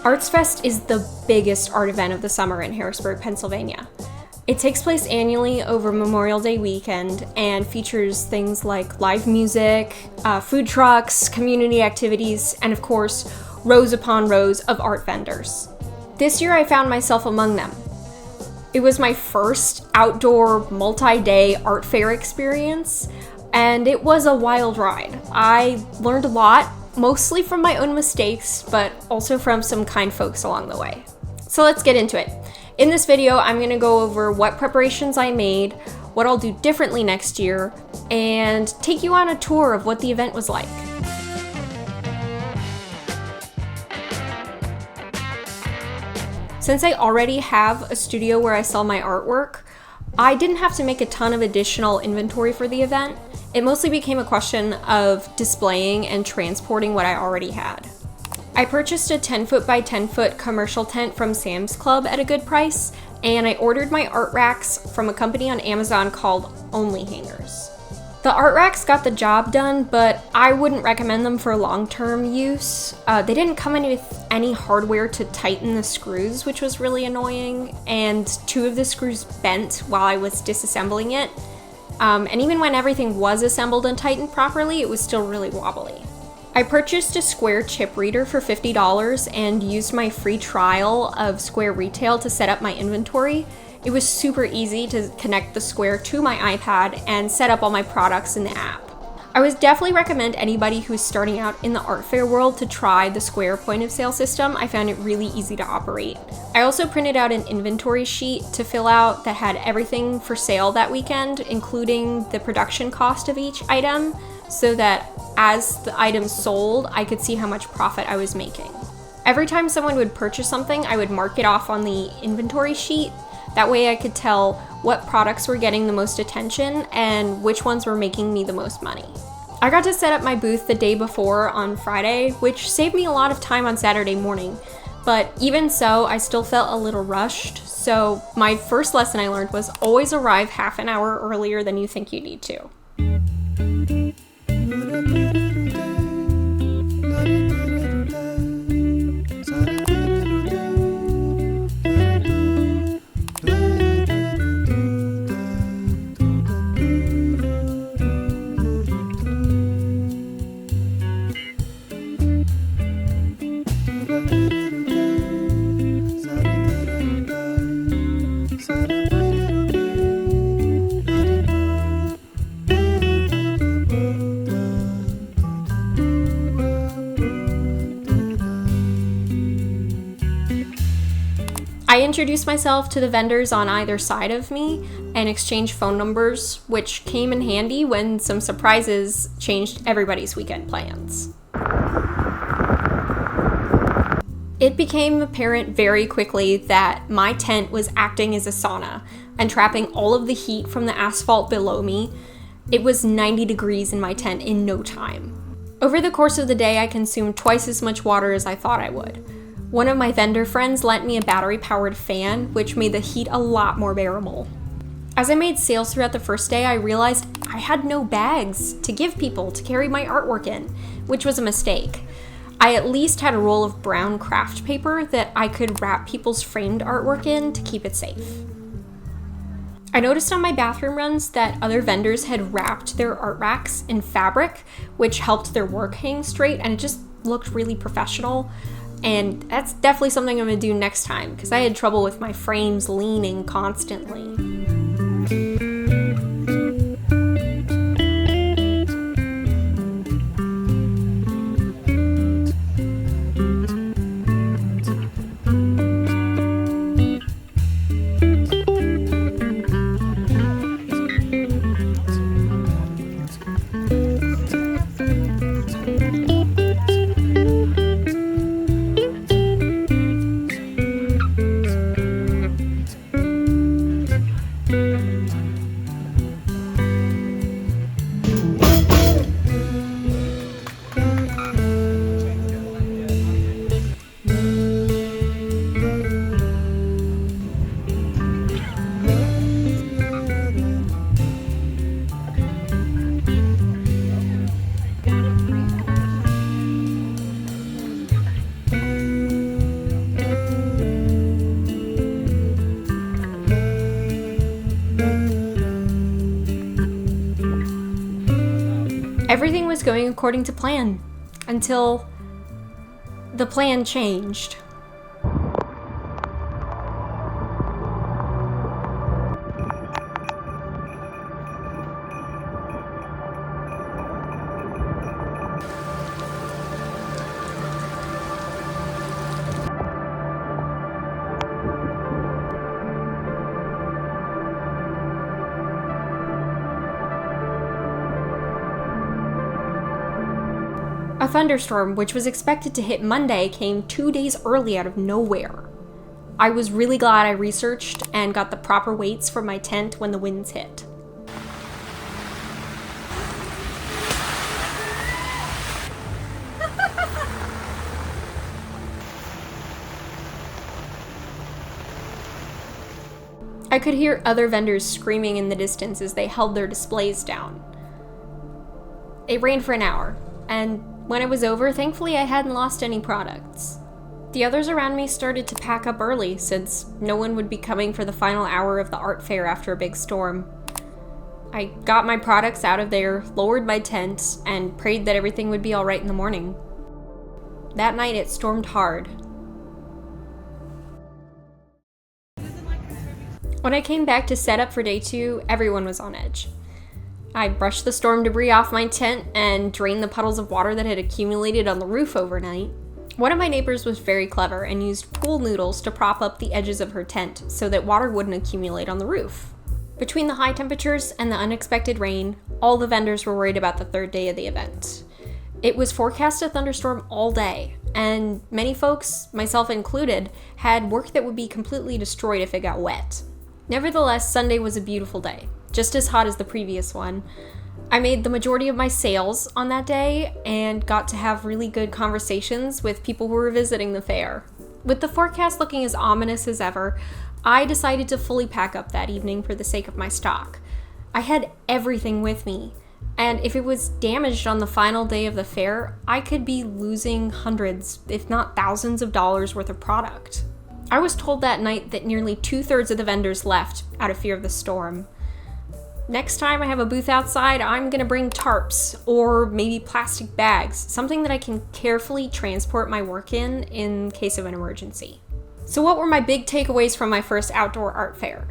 Artsfest is the biggest art event of the summer in Harrisburg, Pennsylvania. It takes place annually over Memorial Day weekend and features things like live music, food trucks, community activities, and of course, rows upon rows of art vendors. This year I found myself among them. It was my first outdoor multi-day art fair experience, and it was a wild ride. I learned a lot, mostly from my own mistakes, but also from some kind folks along the way. So let's get into it. In this video, I'm gonna go over what preparations I made, what I'll do differently next year, and take you on a tour of what the event was like. Since I already have a studio where I sell my artwork, I didn't have to make a ton of additional inventory for the event. It mostly became a question of displaying and transporting what I already had. I purchased a 10-foot by 10-foot commercial tent from Sam's Club at a good price, and I ordered my art racks from a company on Amazon called Only Hangers. The art racks got the job done, but I wouldn't recommend them for long-term use. They didn't come in with any hardware to tighten the screws, which was really annoying, and 2 of the screws bent while I was disassembling it. And even when everything was assembled and tightened properly, it was still really wobbly. I purchased a Square chip reader for $50 and used my free trial of Square Retail to set up my inventory. It was super easy to connect the Square to my iPad and set up all my products in the app. I would definitely recommend anybody who's starting out in the art fair world to try the Square point of sale system. I found it really easy to operate. I also printed out an inventory sheet to fill out that had everything for sale that weekend, including the production cost of each item, so that as the items sold, I could see how much profit I was making. Every time someone would purchase something, I would mark it off on the inventory sheet. That way I could tell what products were getting the most attention and which ones were making me the most money. I got to set up my booth the day before on Friday, which saved me a lot of time on Saturday morning. But even so, I still felt a little rushed. So my first lesson I learned was always arrive half an hour earlier than you think you need to. I introduced myself to the vendors on either side of me and exchanged phone numbers, which came in handy when some surprises changed everybody's weekend plans. It became apparent very quickly that my tent was acting as a sauna and trapping all of the heat from the asphalt below me. It was 90 degrees in my tent in no time. Over the course of the day, I consumed twice as much water as I thought I would. One of my vendor friends lent me a battery-powered fan, which made the heat a lot more bearable. As I made sales throughout the first day, I realized I had no bags to give people to carry my artwork in, which was a mistake. I at least had a roll of brown craft paper that I could wrap people's framed artwork in to keep it safe. I noticed on my bathroom runs that other vendors had wrapped their art racks in fabric, which helped their work hang straight, and it just looked really professional. And that's definitely something I'm gonna do next time, because I had trouble with my frames leaning constantly. Everything was going according to plan until the plan changed. A thunderstorm, which was expected to hit Monday, came 2 days early out of nowhere. I was really glad I researched and got the proper weights for my tent when the winds hit. I could hear other vendors screaming in the distance as they held their displays down. It rained for an hour, and when it was over, thankfully I hadn't lost any products. The others around me started to pack up early since no one would be coming for the final hour of the art fair after a big storm. I got my products out of there, lowered my tent, and prayed that everything would be alright in the morning. That night it stormed hard. When I came back to set up for day 2, everyone was on edge. I brushed the storm debris off my tent and drained the puddles of water that had accumulated on the roof overnight. One of my neighbors was very clever and used pool noodles to prop up the edges of her tent so that water wouldn't accumulate on the roof. Between the high temperatures and the unexpected rain, all the vendors were worried about the third day of the event. It was forecast to thunderstorm all day, and many folks, myself included, had work that would be completely destroyed if it got wet. Nevertheless, Sunday was a beautiful day, just as hot as the previous one. I made the majority of my sales on that day and got to have really good conversations with people who were visiting the fair. With the forecast looking as ominous as ever, I decided to fully pack up that evening for the sake of my stock. I had everything with me, and if it was damaged on the final day of the fair, I could be losing hundreds, if not thousands of dollars worth of product. I was told that night that nearly 2/3 of the vendors left out of fear of the storm. Next time I have a booth outside, I'm gonna bring tarps or maybe plastic bags, something that I can carefully transport my work in case of an emergency. So what were my big takeaways from my first outdoor art fair?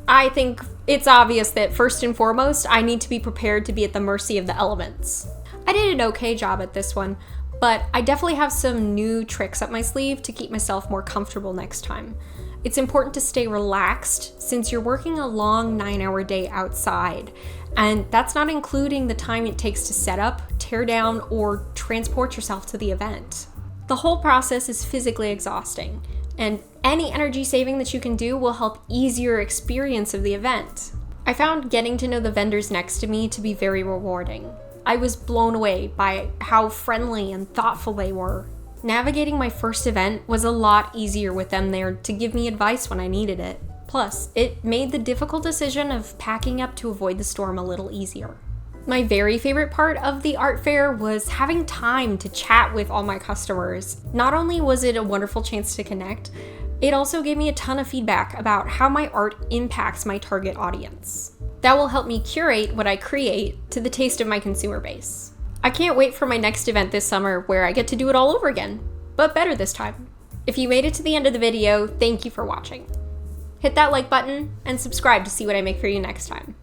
I think it's obvious that first and foremost, I need to be prepared to be at the mercy of the elements. I did an okay job at this one, but I definitely have some new tricks up my sleeve to keep myself more comfortable next time. It's important to stay relaxed since you're working a long 9-hour day outside, and that's not including the time it takes to set up, tear down, or transport yourself to the event. The whole process is physically exhausting, and any energy saving that you can do will help ease your experience of the event. I found getting to know the vendors next to me to be very rewarding. I was blown away by how friendly and thoughtful they were. Navigating my first event was a lot easier with them there to give me advice when I needed it. Plus, it made the difficult decision of packing up to avoid the storm a little easier. My very favorite part of the art fair was having time to chat with all my customers. Not only was it a wonderful chance to connect, it also gave me a ton of feedback about how my art impacts my target audience. That will help me curate what I create to the taste of my consumer base. I can't wait for my next event this summer where I get to do it all over again, but better this time. If you made it to the end of the video, thank you for watching. Hit that like button and subscribe to see what I make for you next time.